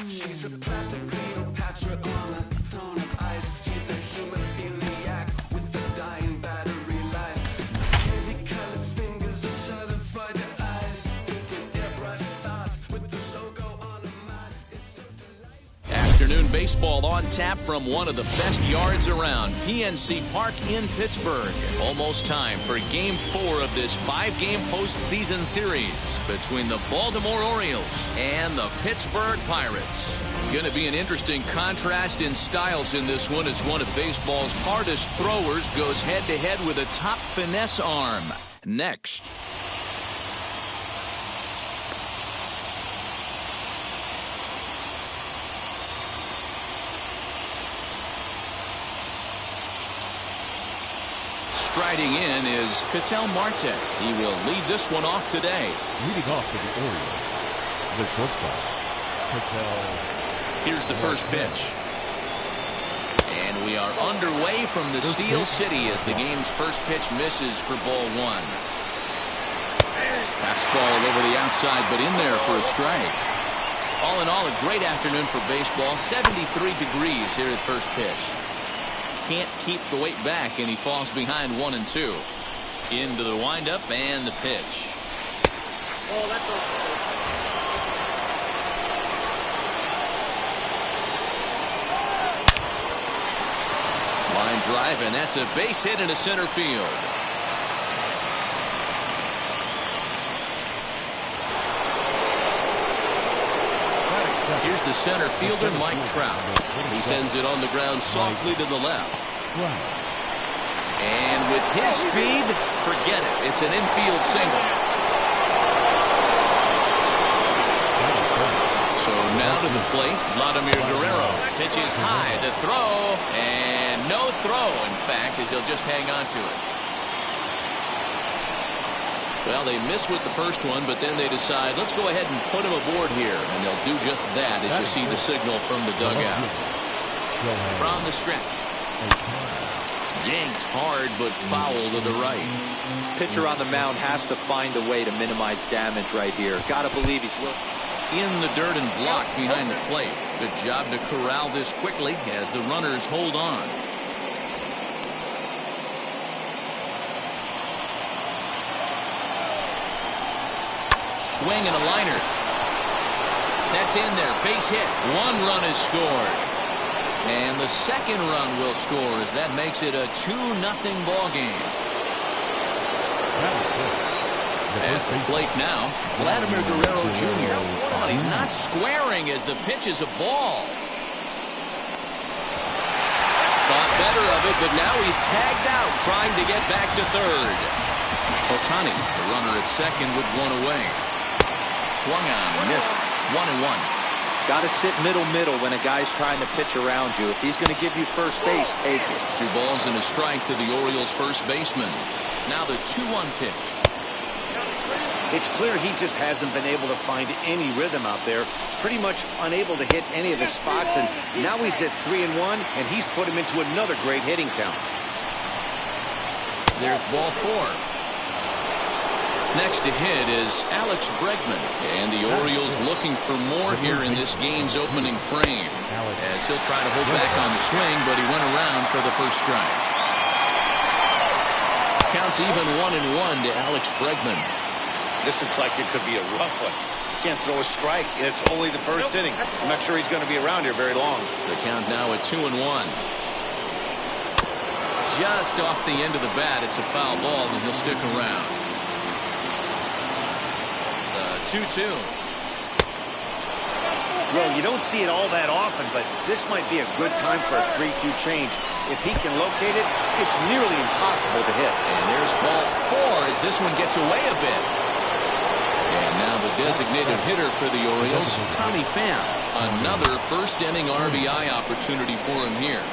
She's a plastic Cleopatra on a throne of ice. She's a hemophiliac with a dying battery life. Candy-colored fingers and shuttered eyes. Thinking airbrush thoughts with the logo on her mind. It's so delightful. Afternoon baseball on tap from one of the best yards around, PNC Park in Pittsburgh. Almost time for Game 4 of this 5-game postseason series between the Baltimore Orioles and the Pittsburgh Pirates. Going to be an interesting contrast in styles in this one as one of baseball's hardest throwers goes head-to-head with a top finesse arm. Next. Striding in is Ketel Marte. He will lead this one off today. Leading off for the Orioles, the shortstop, Ketel. Here's the first pitch. And we are underway from the Steel City as the game's first pitch misses for ball one. Fastball over the outside, but in there for a strike. All in all, a great afternoon for baseball. 73 degrees here at first pitch. Can't keep the weight back, and he falls behind 1-2. Into the windup and the pitch. Oh, that's all. Line drive, and that's a base hit into center field. Here's the center fielder, Mike Trout. He sends it on the ground softly to the left. And with his speed, forget it. It's an infield single. So now to the plate, Vladimir Guerrero. Pitches high, the throw, and no throw, in fact, as he'll just hang on to it. Well, they miss with the first one, but then they decide, let's go ahead and put him aboard here. And they'll do just that as you see the signal from the dugout. From the stretch. Yanked hard, but foul to the right. Pitcher on the mound has to find a way to minimize damage right here. Gotta believe he's will. In the dirt and block behind the plate. Good job to corral this quickly as the runners hold on. Swing and a liner. That's in there. Base hit. One run is scored. And the second run will score as that makes it a 2-0 ball game. At the plate now, Vladimir Guerrero Jr. But he's not squaring as the pitch is a ball. Thought better of it, but now he's tagged out trying to get back to third. Ohtani, the runner at second with one away. Swung on, missed. 1-1. Got to sit middle when a guy's trying to pitch around you. If he's going to give you first base, take it. 2 balls and a strike to the Orioles' first baseman. Now the 2-1 pitch. It's clear he just hasn't been able to find any rhythm out there. Pretty much unable to hit any of his spots, and now he's at 3-1, and he's put him into another great hitting count. There's ball 4. Next to hit is Alex Bregman, and the Orioles looking for more here in this game's opening frame, as he'll try to hold back on the swing, but he went around for the first strike. Counts even 1-1 to Alex Bregman. This looks like it could be a rough one. Can't throw a strike. It's only the first inning. I'm not sure he's going to be around here very long. The count now at 2-1. Just off the end of the bat, it's a foul ball, and he'll stick around. 2-2. Well, you don't see it all that often, but this might be a good time for a 3-2 change. If he can locate it, it's nearly impossible to hit. And there's ball 4 as this one gets away a bit. And now the designated hitter for the Orioles, Tommy Pham. Another first-inning RBI opportunity for him here.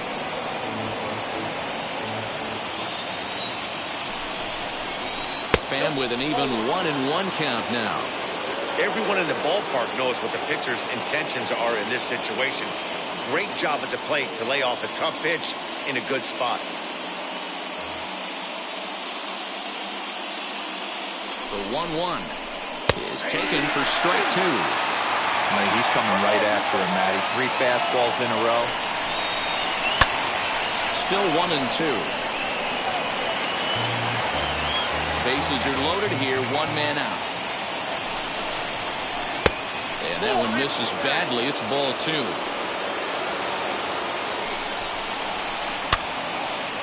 Pham with an even 1-1 count now. Everyone in the ballpark knows what the pitcher's intentions are in this situation. Great job at the plate to lay off a tough pitch in a good spot. The 1-1 is taken for strike 2. He's coming right after him, Matty. 3 fastballs in a row. Still 1-2. Bases are loaded here. 1 man out. And that one misses badly. It's ball 2.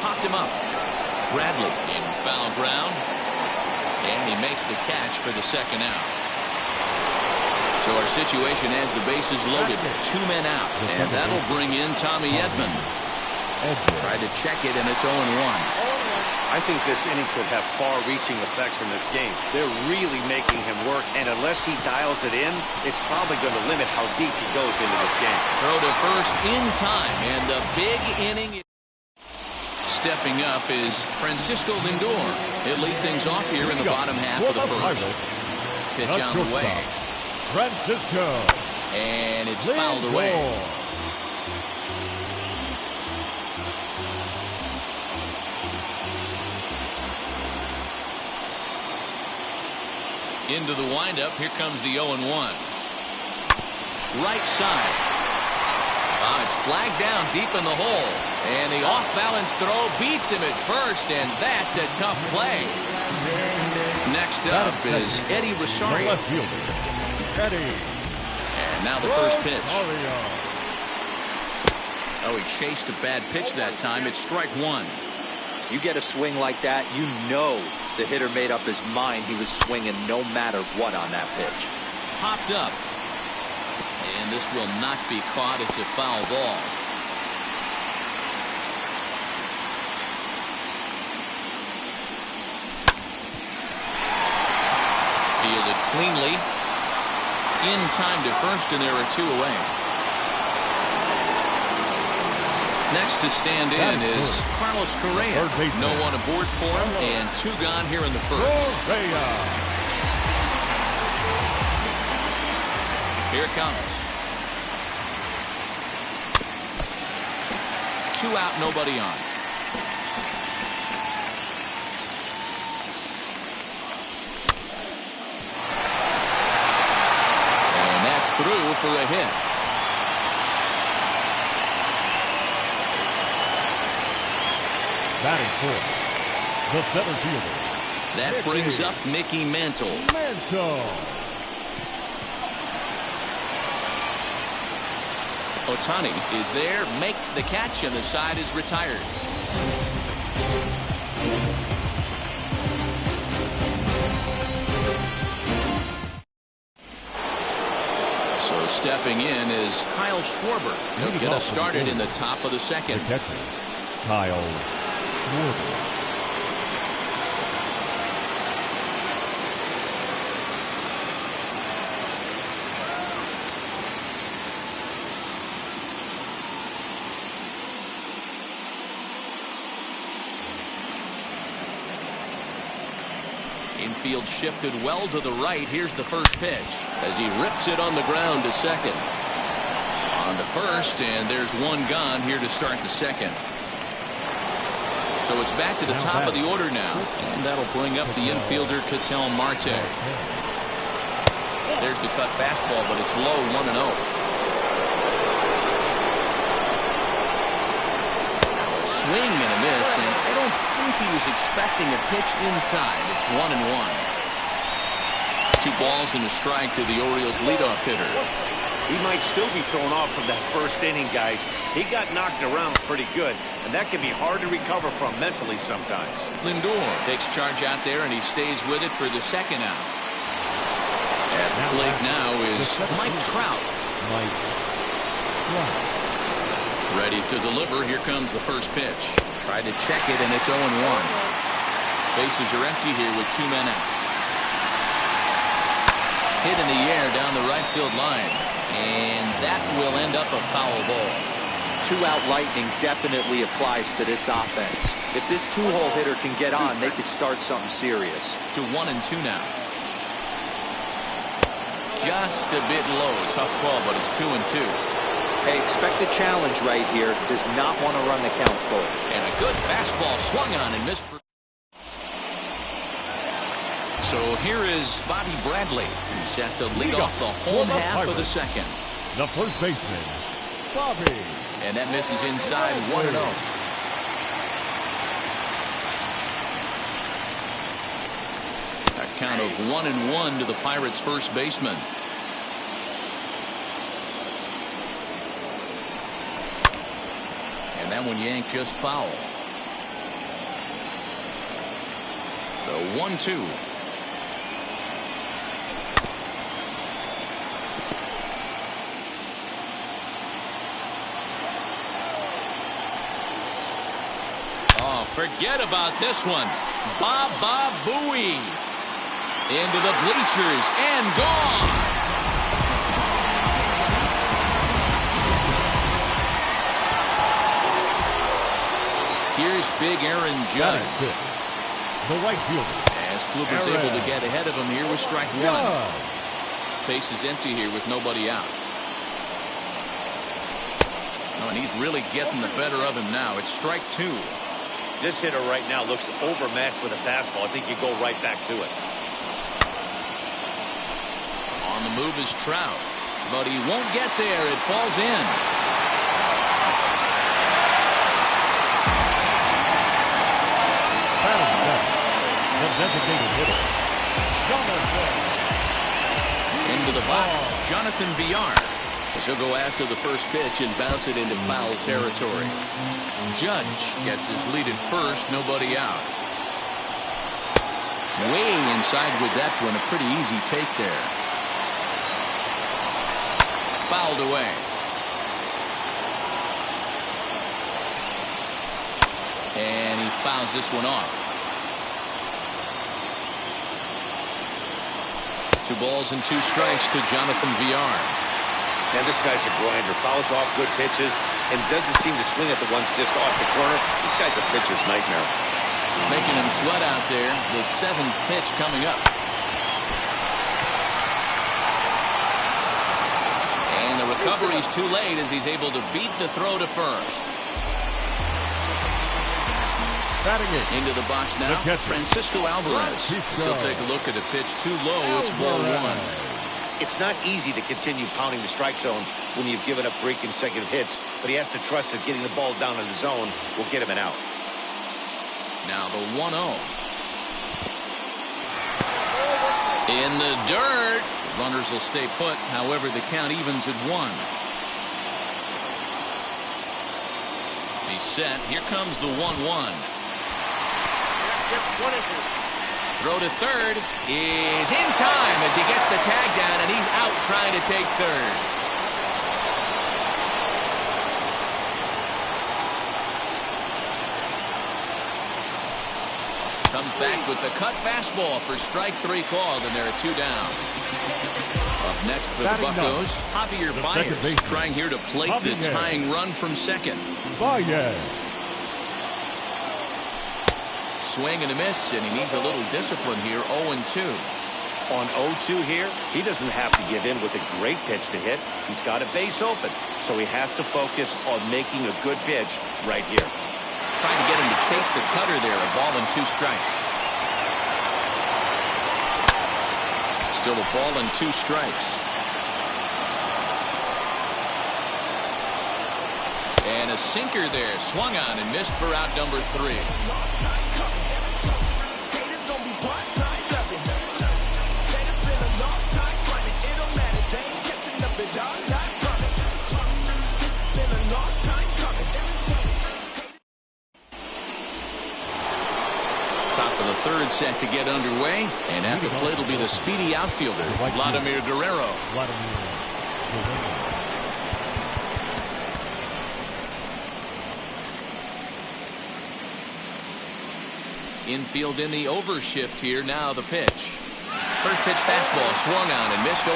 Popped him up. Bradley in foul ground. And he makes the catch for the second out. So our situation has the bases loaded. 2 men out. And that'll bring in Tommy Edman. Tried to check it, and it's 0-1. I think this inning could have far-reaching effects in this game. They're really making him work, and unless he dials it in, it's probably going to limit how deep he goes into this game. Throw to first in time, and the big inning. Stepping up is Francisco Lindor. He'll lead things off here in the bottom half of the first. Pitch on the way. Francisco. And it's fouled away. Into the windup. Here comes the 0-1. Right side. It's flagged down deep in the hole. And the off-balance throw beats him at first, and that's a tough play. Next up is Eddie Rosario. Left fielder, Eddie. And now the first pitch. Oh, he chased a bad pitch that time. It's strike 1. You get a swing like that, you know the hitter made up his mind he was swinging no matter what on that pitch. Popped up. And this will not be caught. It's a foul ball. Fielded cleanly. In time to first, and there are 2 away. Next to stand in is Carlos Correa. No one aboard for him, and 2 gone here in the first. Here it comes. 2 out, nobody on. And that's through for a hit. Batting fourth, the center fielder. That brings up Mickey Mantle. Ohtani is there, makes the catch, and the side is retired. So stepping in is Kyle Schwarber. He'll get us started in the top of the second. The catcher, Kyle Schwarber. Infield shifted well to the right. Here's the first pitch as he rips it on the ground to second. On to first, and there's 1 gone here to start the second. So it's back to the top of the order now, and that'll bring up the infielder Ketel Marte. There's the cut fastball, but it's low, 1-0. Swing and a miss, and I don't think he was expecting a pitch inside. It's 1-1. 2 balls and a strike to the Orioles leadoff hitter. He might still be thrown off from that first inning, guys. He got knocked around pretty good, and that can be hard to recover from mentally sometimes. Lindor takes charge out there, and he stays with it for the second out. At the plate now is Mike Trout. Ready to deliver. Here comes the first pitch. Tried to check it, and it's 0-1. Bases are empty here with 2 men out. Hit in the air down the right field line, and that will end up a foul ball. 2-out lightning definitely applies to this offense. If this 2-hole hitter can get on, they could start something serious. To 1-2 now. Just a bit low. Tough call, but it's 2-2. Hey, expect a challenge right here. Does not want to run the count full. And a good fastball swung on and missed. So So here is Bobby Bradley. He's set to lead off the home half of the second. The first baseman, Bobby. And that misses inside 1-0. A count of 1-1 to the Pirates' first baseman. And that one yanked just foul. The 1-2. Oh, forget about this one. Baba Booey into the bleachers and gone. Here's big Aaron Judge. The right fielder. As Kluber's able to get ahead of him here with strike one. Base is empty here with nobody out. Oh, and he's really getting the better of him now. It's strike two. This hitter right now looks overmatched with a fastball. I think you go right back to it. On the move is Trout, but he won't get there. It falls in. The designated hitter, Into the box, Jonathan Villar. As he'll go after the first pitch and bounce it into foul territory. Judge gets his lead at first, nobody out. Way inside with that one, a pretty easy take there. Fouled away. And he fouls this one off. 2 balls and 2 strikes to Jonathan Villar. Man, this guy's a grinder. Fouls off good pitches and doesn't seem to swing at the ones just off the corner. This guy's a pitcher's nightmare. Making him sweat out there. The 7th pitch coming up. And the recovery's too late as he's able to beat the throw to first. Into the box now, Francisco Alvarez. He'll take a look at a pitch too low. It's ball 1. It's not easy to continue pounding the strike zone when you've given up 3 consecutive hits, but he has to trust that getting the ball down in the zone will get him an out. Now the 1-0. In the dirt. Runners will stay put. However, the count evens at 1. He's set. Here comes the 1-1. Throw to third is in time as he gets the tag down, and he's out trying to take third. Comes back with the cut fastball for strike 3 called, and there are 2 down. Up next for the Buccos, Javier Baez trying here to plate the tying run from second. Swing and a miss, and he needs a little discipline here. 0-2. On 0-2 here, he doesn't have to give in with a great pitch to hit. He's got a base open, so he has to focus on making a good pitch right here. Trying to get him to chase the cutter there. A ball and 2 strikes. Still a ball and 2 strikes. And a sinker there. Swung on and missed for out number 3. Top of the 3rd set to get underway, and at the plate will be the speedy outfielder, Vladimir Guerrero. Infield in the overshift here. Now the pitch. First pitch fastball swung on and missed 0-1.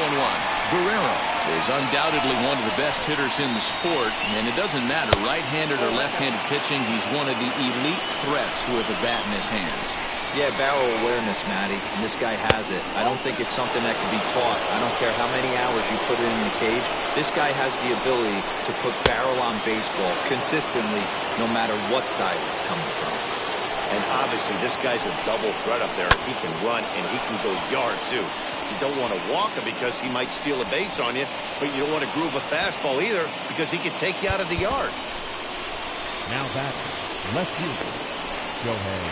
Guerrero is undoubtedly one of the best hitters in the sport, and it doesn't matter right-handed or left-handed pitching. He's one of the elite threats with a bat in his hands. Yeah, barrel awareness, Matty, and this guy has it. I don't think it's something that can be taught. I don't care how many hours you put in the cage. This guy has the ability to put barrel on baseball consistently, no matter what side it's coming from. And obviously, this guy's a double threat up there. He can run and he can go yard, too. You don't want to walk him because he might steal a base on you, but you don't want to groove a fastball either because he can take you out of the yard. Now back, left fielder, Shohei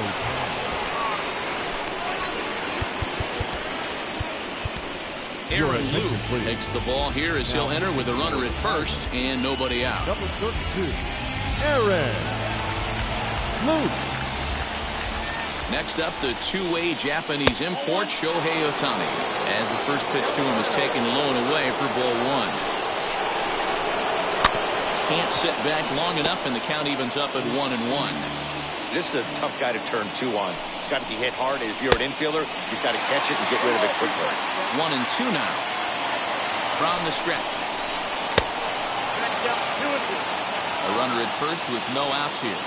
Ohtani. Aaron Luke takes the ball here as he'll enter with a runner at first and nobody out. Number 32, Aaron Luke. Next up, the two-way Japanese import, Shohei Ohtani, as the first pitch to him is taken low and away for ball one. Can't sit back long enough, and the count evens up at 1-1. This is a tough guy to turn two on. It's got to be hit hard, and if you're an infielder, you've got to catch it and get rid of it quickly. 1-2 now. From the stretch. A runner at first with no outs here.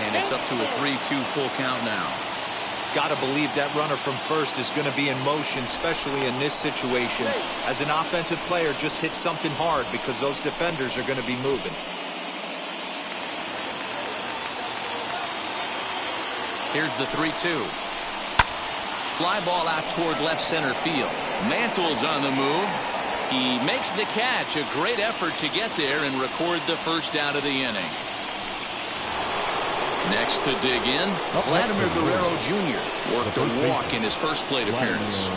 And it's up to a 3-2 full count now. Got to believe that runner from first is going to be in motion, especially in this situation. As an offensive player, just hit something hard because those defenders are going to be moving. Here's the 3-2. Fly ball out toward left center field. Mantle's on the move. He makes the catch. A great effort to get there and record the first out of the inning. Next to dig in, Vladimir Guerrero Jr. worked a walk in his first plate appearance.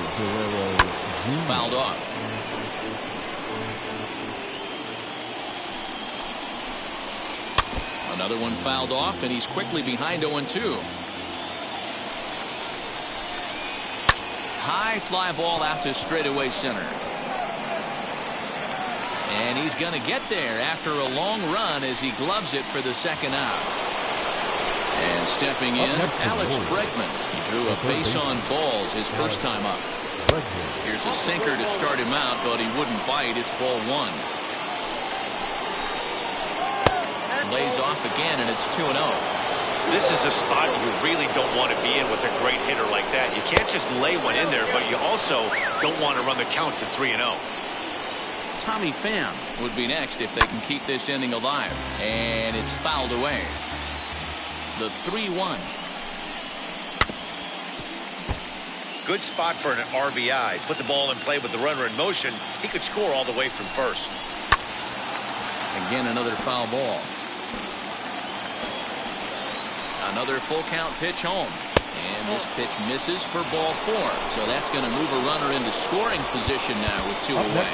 Fouled off. Another one fouled off, and he's quickly behind 0-2. High fly ball out to straightaway center. And he's going to get there after a long run as he gloves it for the second out. And stepping in, Alex Bregman. He drew a base on balls his first time up. Here's a sinker to start him out, but he wouldn't bite. It's ball one. Lays off again, and it's 2-0. This is a spot you really don't want to be in with a great hitter like that. You can't just lay one in there, but you also don't want to run the count to 3-0. Tommy Pham would be next if they can keep this inning alive. And it's fouled away. The 3-1. Good spot for an RBI. Put the ball in play with the runner in motion. He could score all the way from first. Again, another foul ball. Another full count pitch home. And this pitch misses for ball four. So that's going to move a runner into scoring position now with two away.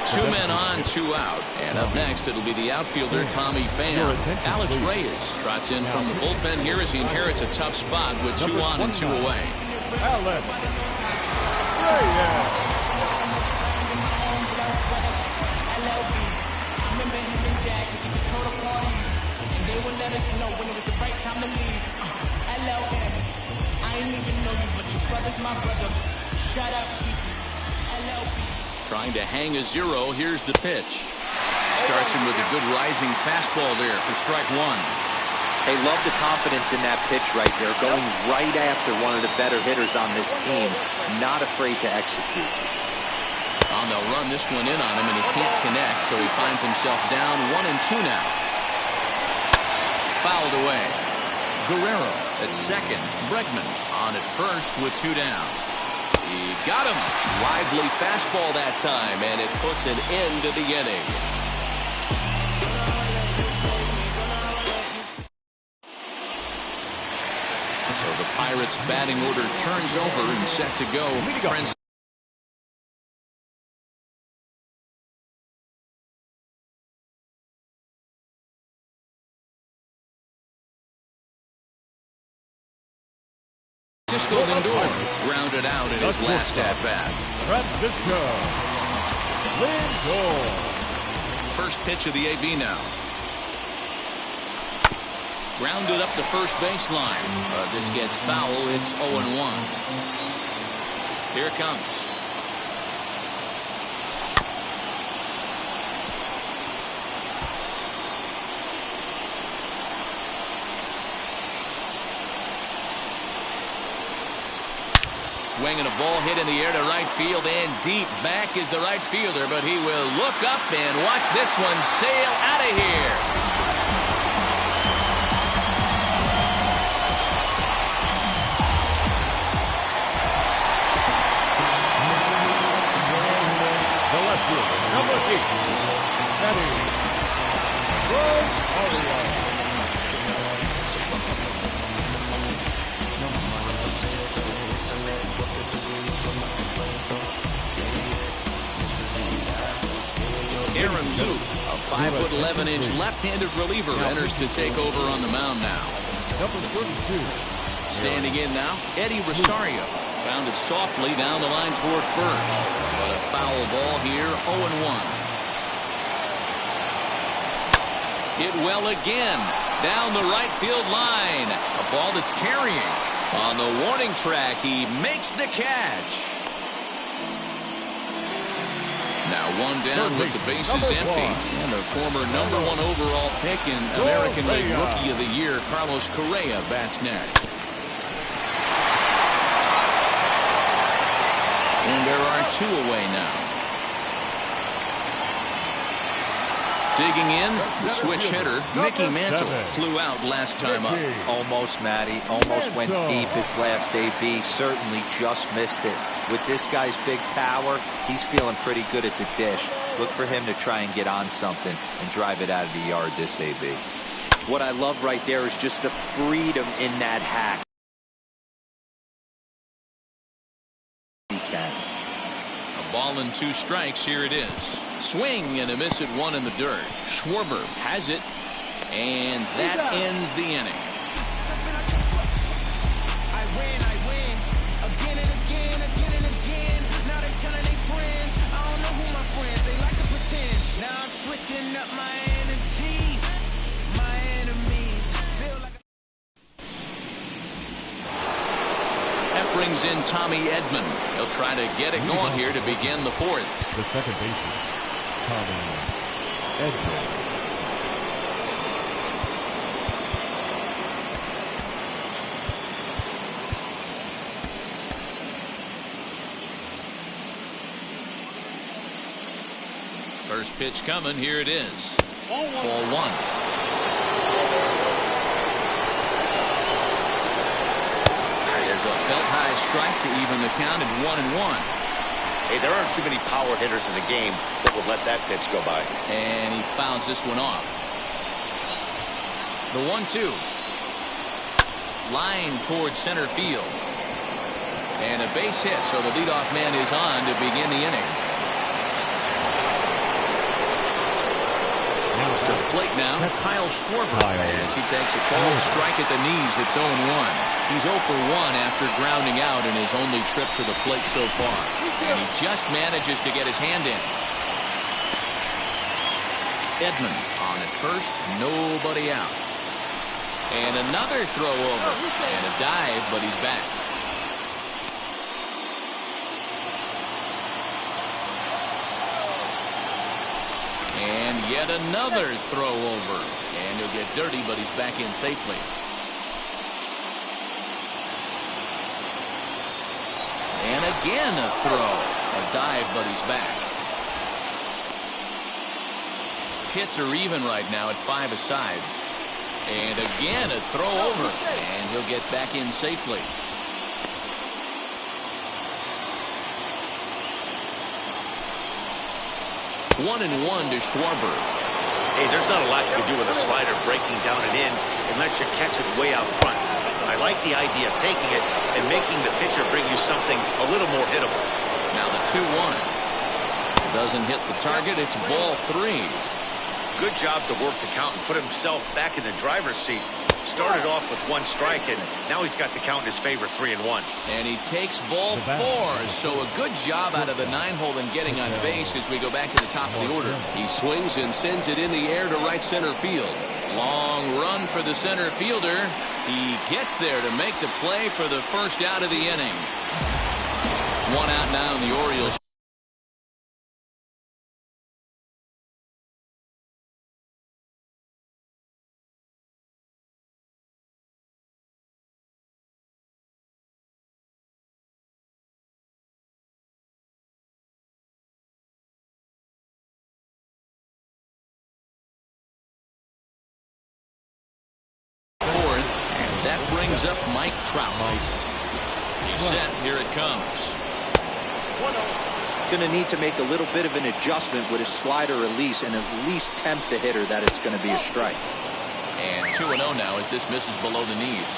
Two men on, two out. And up next, it'll be the outfielder, Tommy Pham. Alex Reyes trots in from the bullpen here as he inherits a tough spot with 2 on and 2 away. Alex Reyes. Trying to hang a 0. Here's the pitch. Starts him with a good rising fastball there for strike one. Hey, love the confidence in that pitch right there. Going right after one of the better hitters on this team. Not afraid to execute. Oh, they'll run this one in on him, and he can't connect, so he finds himself down 1-2 now. Fouled away. Guerrero at second. Bregman on at first with 2 down. He got him. Lively fastball that time, and it puts an end to the inning. So the Pirates' batting order turns over and set to go. Francisco Lindor grounded out in his last at-bat. Francisco Lindor. First pitch of the AB now. Grounded up the first baseline. This gets foul. It's 0-1. Here it comes. Swinging a ball hit in the air to right field, and deep back is the right fielder, but he will look up and watch this one sail out of here. Number 8, Eddie Rosario. Aaron Luke, a 5'11" left-handed reliever, enters to take over on the mound now. Number 32. Standing in now, Eddie Rosario. Grounded softly down the line toward first. But a foul ball here, 0-1. Hit well again. Down the right field line. A ball that's carrying. On the warning track, he makes the catch. Now one down with the bases empty. And the former #1 overall pick in American League Rookie of the Year, Carlos Correa, bats next. And there are 2 away now. Digging in, the switch hitter, Mickey Mantle, flew out last time up. Almost, Matty. Almost went deep his last AB. Certainly just missed it. With this guy's big power, he's feeling pretty good at the dish. Look for him to try and get on something and drive it out of the yard this AB. What I love right there is just the freedom in that hack. He can. A ball and 2 strikes. Here it is. Swing and a miss at 1 in the dirt. Schwarber has it, and that ends the inning. I win again and again, again and again. Now they telling their friends, I don't know who my friends, they like to pretend. Now I'm switching up my energy. My enemies feel like That brings in Tommy Edman. He'll try to get it going here to begin the 4th. The second baseman, Tommy Edman. First pitch coming. Here it is. Ball 1. There's a belt-high strike to even the count at 1-1. Hey, there aren't too many power hitters in the game that would let that pitch go by. And he fouls this one off. The 1-2. Line towards center field. And a base hit, so the leadoff man is on to begin the inning. To the plate now, Kyle Schwarber, as he takes a cold strike at the knees. It's 0-1. He's 0 for 1 after grounding out in his only trip to the plate so far. And he just manages to get his hand in. Edman on at first, nobody out. And another throw over. And a dive, but he's back. And yet another throw over. And he'll get dirty, but he's back in safely. And again a throw. A dive, but he's back. Hits are even right now at 5 aside. And again a throw over. And he'll get back in safely. 1-1 to Schwarber. Hey, there's not a lot you can do with a slider breaking down and in unless you catch it way out front. I like the idea of taking it and making the pitcher bring you something a little more hittable. Now the 2-1. Doesn't hit the target. It's ball 3. Good job to work the count and put himself back in the driver's seat. Started off with 1 strike, and now he's got the count in his favor, 3-1. And he takes ball 4. So a good job out of the 9-hole in getting on base as we go back to the top of the order. He swings and sends it in the air to right center field. Long run for the center fielder. He gets there to make the play for the first out of the inning. 1 out now in the Orioles. That brings up Mike Trout. He's set. Here it comes. going to need to make a little bit of an adjustment with his slider release and at least tempt the hitter that it's going to be a strike. And 2-0 now as this misses below the knees.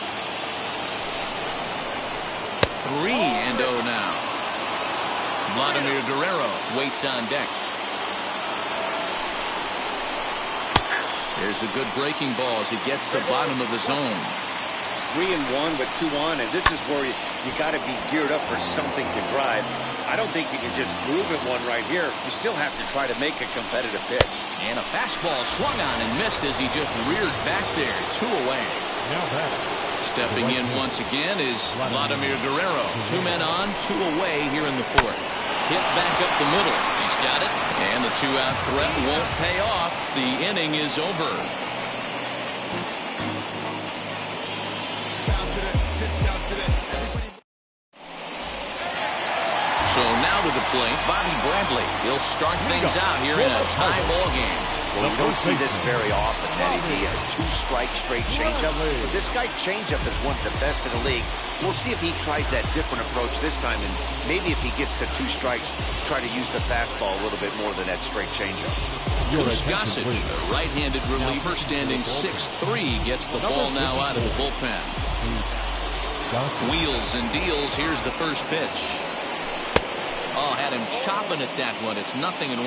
3-0 now. Vladimir Guerrero waits on deck. There's a good breaking ball as he gets the bottom of the zone. 3-1 with 2 on, and this is where you got to be geared up for something to drive. I don't think you can just groove at one right here. You still have to try to make a competitive pitch. And a fastball swung on and missed as he just reared back there. 2 away. Now back. Stepping in once again is Vladimir Guerrero. 2 men on, 2 away here in the 4th. Hit back up the middle. He's got it. And the 2-out threat won't pay off. The inning is over. So now to the plate, Bobby Bradley. He'll start things out here in a tie ball game. Well, you don't see this very often, Eddie D. A 2-strike straight changeup. But this guy changeup is one of the best in the league. We'll see if he tries that different approach this time, and maybe if he gets to 2 strikes, try to use the fastball a little bit more than that straight changeup. Goose Gossage, a right-handed reliever standing 6'3", gets the ball now out of the bullpen. Wheels and deals. Here's the first pitch. Oh, had him chopping at that one. It's 0-1.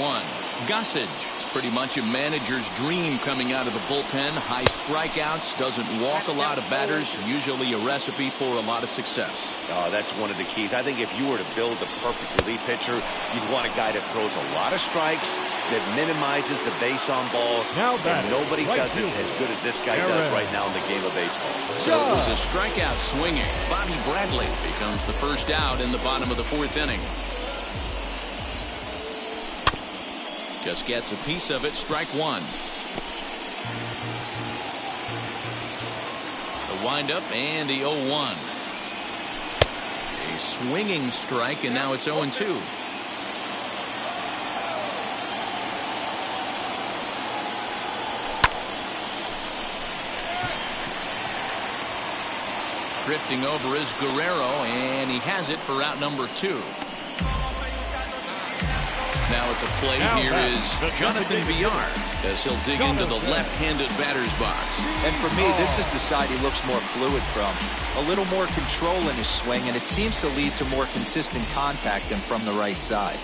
Gossage is pretty much a manager's dream coming out of the bullpen. High strikeouts, doesn't walk a lot of batters, usually a recipe for a lot of success. Oh, that's one of the keys. I think if you were to build the perfect relief pitcher, you'd want a guy that throws a lot of strikes, that minimizes the base on balls. Now and nobody does it as good as this guy does right now in the game of baseball. So it was a strikeout swinging. Bobby Bradley becomes the first out in the bottom of the 4th inning. Just gets a piece of it. Strike 1. The windup and the 0-1. A swinging strike, and now it's 0-2. Drifting over is Guerrero, and he has it for out number 2. Now at the plate here is Jonathan Villar as he'll dig into the left-handed batter's box. And for me, this is the side he looks more fluid from. A little more control in his swing, and it seems to lead to more consistent contact than from the right side.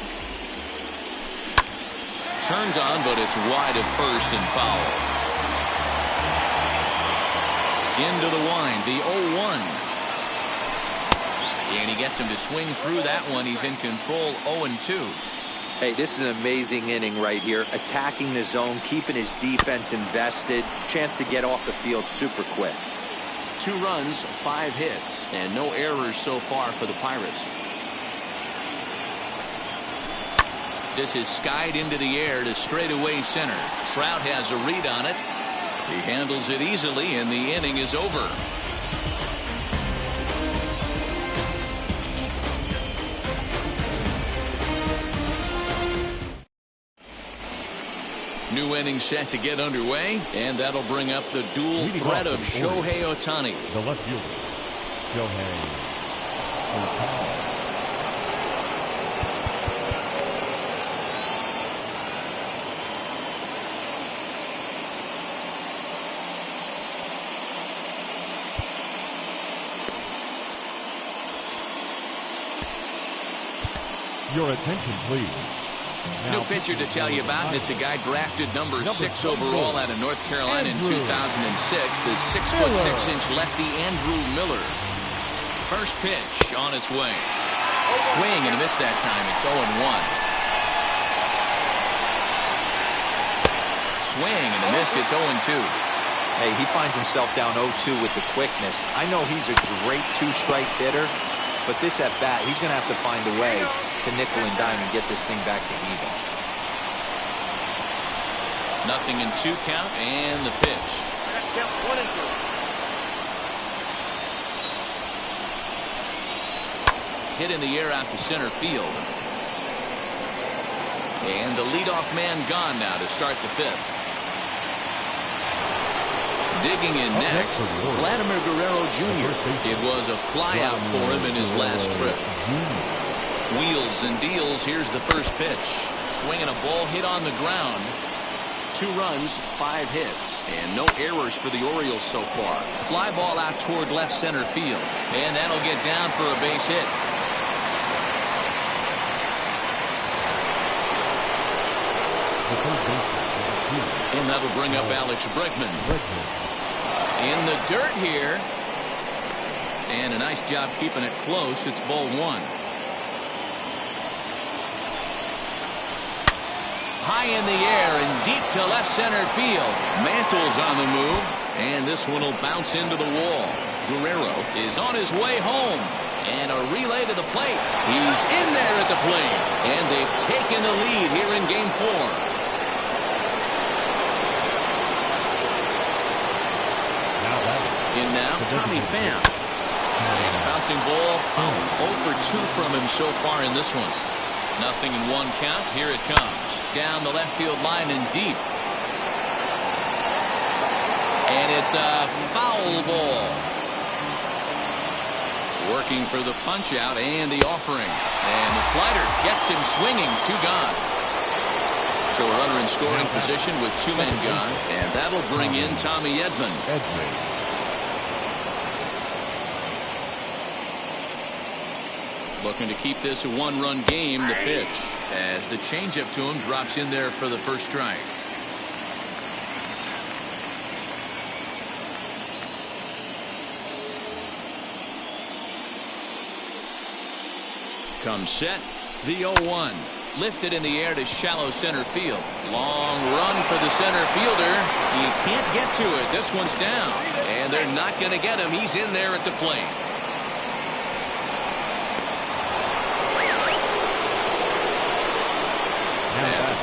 Turned on, but it's wide of first and foul. Into the wind, the 0-1. And he gets him to swing through that one. He's in control, 0-2. Hey, this is an amazing inning right here. Attacking the zone, keeping his defense invested. Chance to get off the field super quick. 2 runs, 5 hits, and no errors so far for the Pirates. This is skied into the air to straightaway center. Trout has a read on it. He handles it easily, and the inning is over. New inning set to get underway, and that'll bring up the dual threat of Shohei Ohtani. The left fielder, Shohei Ohtani. Your attention, please. New pitcher to tell you about, and it's a guy drafted number 6 overall out of North Carolina in 2006, the 6'6" lefty Andrew Miller. First pitch on its way. Swing and a miss that time. It's 0-1. Swing and a miss. It's 0-2. Hey, he finds himself down 0-2 with the quickness. I know he's a great 2-strike hitter, but this at bat, he's going to have to find a way to nickel and dime and get this thing back to even. 0-2 count and the pitch. Hit in the air out to center field. And the leadoff man gone now to start the 5th. Digging in next, Vladimir Guerrero Jr. It was a flyout for him in his last trip. Wheels and deals. Here's the first pitch. Swinging a ball hit on the ground. 2 runs, 5 hits, and no errors for the Orioles so far. Fly ball out toward left center field, and that'll get down for a base hit. And that'll bring up Alex Bregman. In the dirt here. And a nice job keeping it close. It's ball 1. High in the air and deep to left center field. Mantle's on the move, and this one will bounce into the wall. Guerrero is on his way home, and a relay to the plate. He's in there at the plate, and they've taken the lead here in Game 4. In now, Tommy Pham. And a bouncing ball foul. 0 for 2 from him so far in this one. Nothing in 1 count. Here it comes. Down the left field line and deep. And it's a foul ball. Working for the punch out and the offering. And the slider gets him swinging. 2 gone. So a runner in scoring position with 2 men gone. And that'll bring in Tommy Edman. Looking to keep this a 1-run game. The pitch as the changeup to him drops in there for the first strike. Comes set. The 0-1. Lifted in the air to shallow center field. Long run for the center fielder. He can't get to it. This one's down. And they're not going to get him. He's in there at the plate.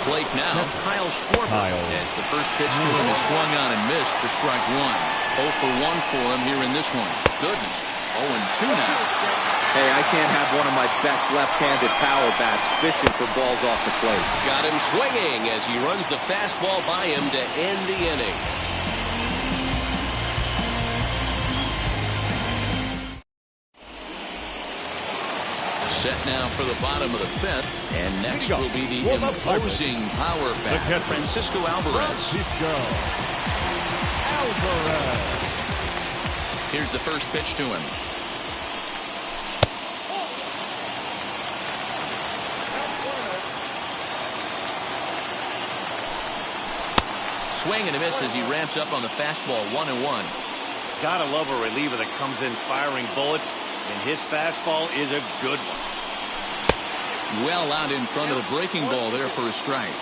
Plate now, Kyle Schwarber, as the first pitch to him is swung on and missed for strike 1. 0 for 1 for him here in this one. Goodness, 0-2 now. Hey, I can't have one of my best left-handed power bats fishing for balls off the plate. Got him swinging as he runs the fastball by him to end the inning. Set now for the bottom of the 5th, and next will be the imposing power bat, Francisco Alvarez. Here's the first pitch to him. Swing and a miss as he ramps up on the fastball. 1-1. Gotta love a reliever that comes in firing bullets, and his fastball is a good one. Well out in front of the breaking ball there for a strike.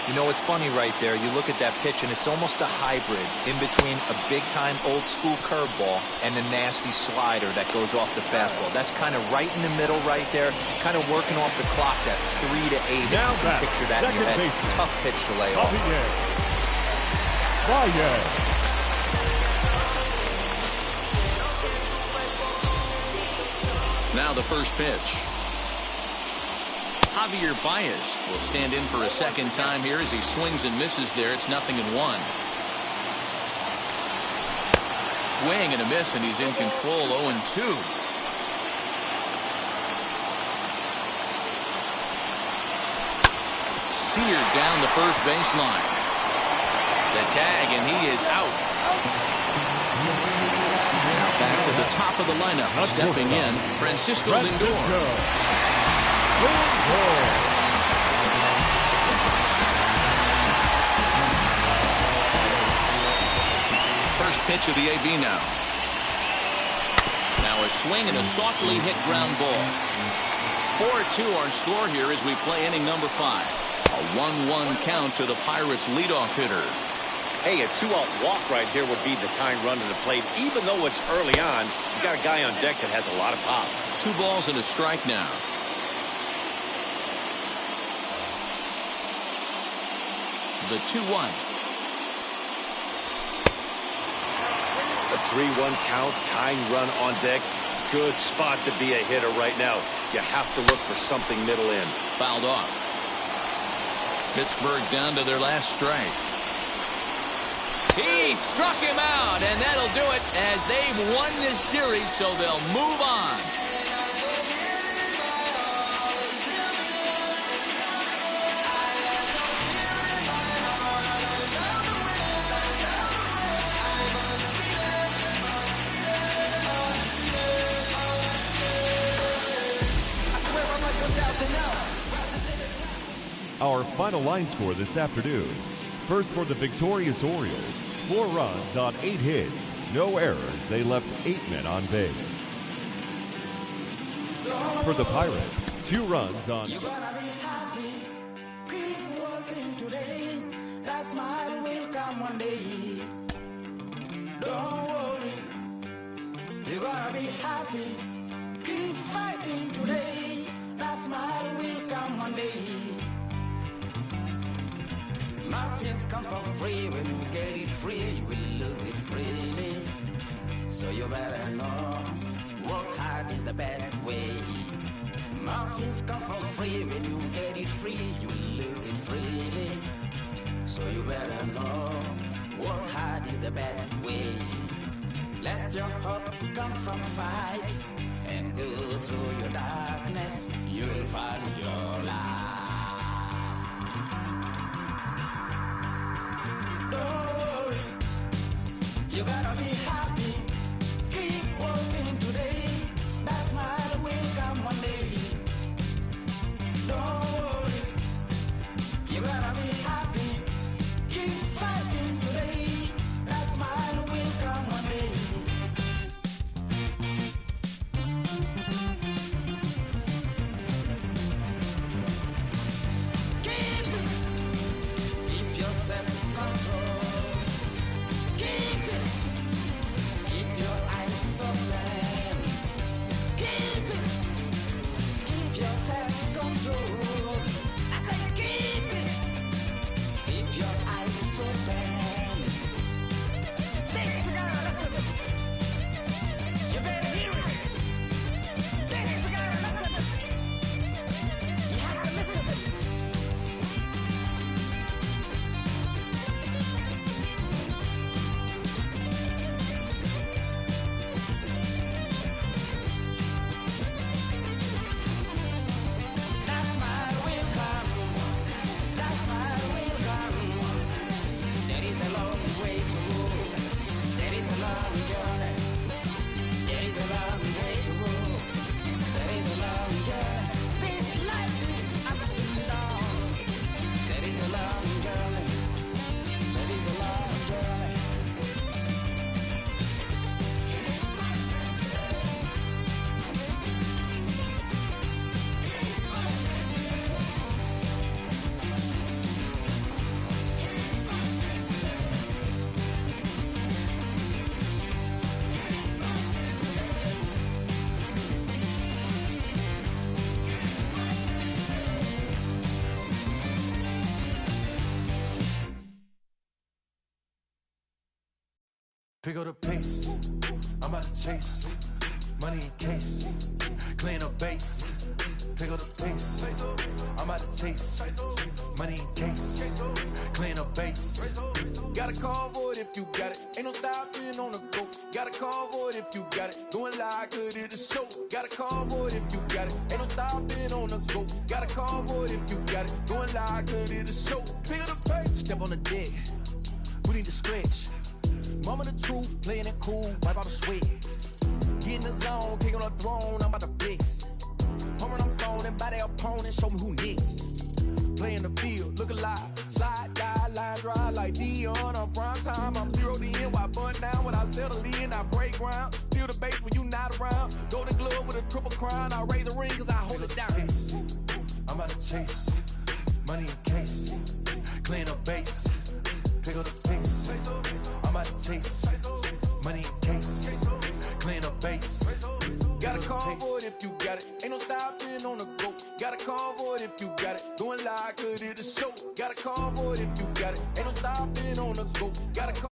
You know, it's funny right there. You look at that pitch, and it's almost a hybrid in between a big-time old-school curveball and a nasty slider that goes off the fastball. That's kind of right in the middle right there, kind of working off the clock, that 3 to 8. Now if you can picture that in your head. Tough pitch to lay off. Now the first pitch. Javier Baez will stand in for a second time here as he swings and misses there. It's 0-1. Swing and a miss, and he's in control. 0-2. Seared down the first baseline. The tag, and he is out. Now back to the top of the lineup. Stepping in, Francisco Lindor. First pitch of the AB now. Now a swing and a softly hit ground ball. 4-2 our score here as we play inning number 5. A 1-1 count to the Pirates leadoff hitter. Hey, a 2-out walk right here would be the tying run to the plate. Even though it's early on, you got a guy on deck that has a lot of pop. 2 balls and a strike now. The 2-1. A 3-1 count, tying run on deck. Good spot to be a hitter right now. You have to look for something middle in. Fouled off. Pittsburgh down to their last strike. He struck him out, and that'll do it as they've won this series, so they'll move on. Our final line score this afternoon. First for the victorious Orioles, 4 runs on 8 hits, no errors. They left 8 men on base. For the Pirates, 2 runs on... You're gonna be happy, keep working today. That smile will come one day. Don't worry, you're gonna be happy, keep fighting today. That smile will come one day. Muffins come for free. When you get it free, you will lose it freely. So you better know, work hard is the best way. Muffins come for free. When you get it free, you will lose it freely. So you better know, work hard is the best way. Let your hope come from fight and go through your darkness. You will find your light. Don't worry, you gotta be happy. Keep working today. That smile will come one day. Don't worry, you gotta be happy. Keep fighting today. That smile will come one day. Keep it. Keep your self-control. Keep it. Keep your eyes open. Keep it. Keep your self-control. I said keep it. Keep your eyes open. This is gonna listen. You better hear it. This is gonna listen. You have to listen. That smile will come. That smile will come. There is a long way to go. There is a long journey. There is a long way to go. There is a long journey. This life is ups and downs. There is a long journey. There is a long journey. Pick up the pace, I'm about to chase. Money in case, clean up base. Pick up the pace, I'm about to chase. Money in case, clean up base. Got a call for it if you got it. Ain't no stopping on the go. Got a call for it if you got it. Going live, good at the show. Got a call for it if you got it. Ain't no stopping on the go. Got a call for it if you got it. Going live, good at the show. Pick up the pace, step on the deck. We need to stretch. Mama the truth, playing it cool, wipe out the sweat. Get in the zone, kick on the throne, I'm about to flex. Home I'm throwing by their opponent, show me who next. Play in the field, look alive. Slide, die, line drive like Dion on prime time. I'm 0 to end, why bun down when I settle in, I break ground. Steal the base when you not around. Golden glove with a triple crown, I raise the ring cause I hold it down. I'm about to chase, money in case, clean up base. Pick up the pace, I'm out to chase. Money in case, clean up base. Got a call for it if you got it. Ain't no stopping on the go. Got a call for it if you got it. Going live, good at the show. Got a call for it if you got it. Ain't no stopping on the go. Got a call.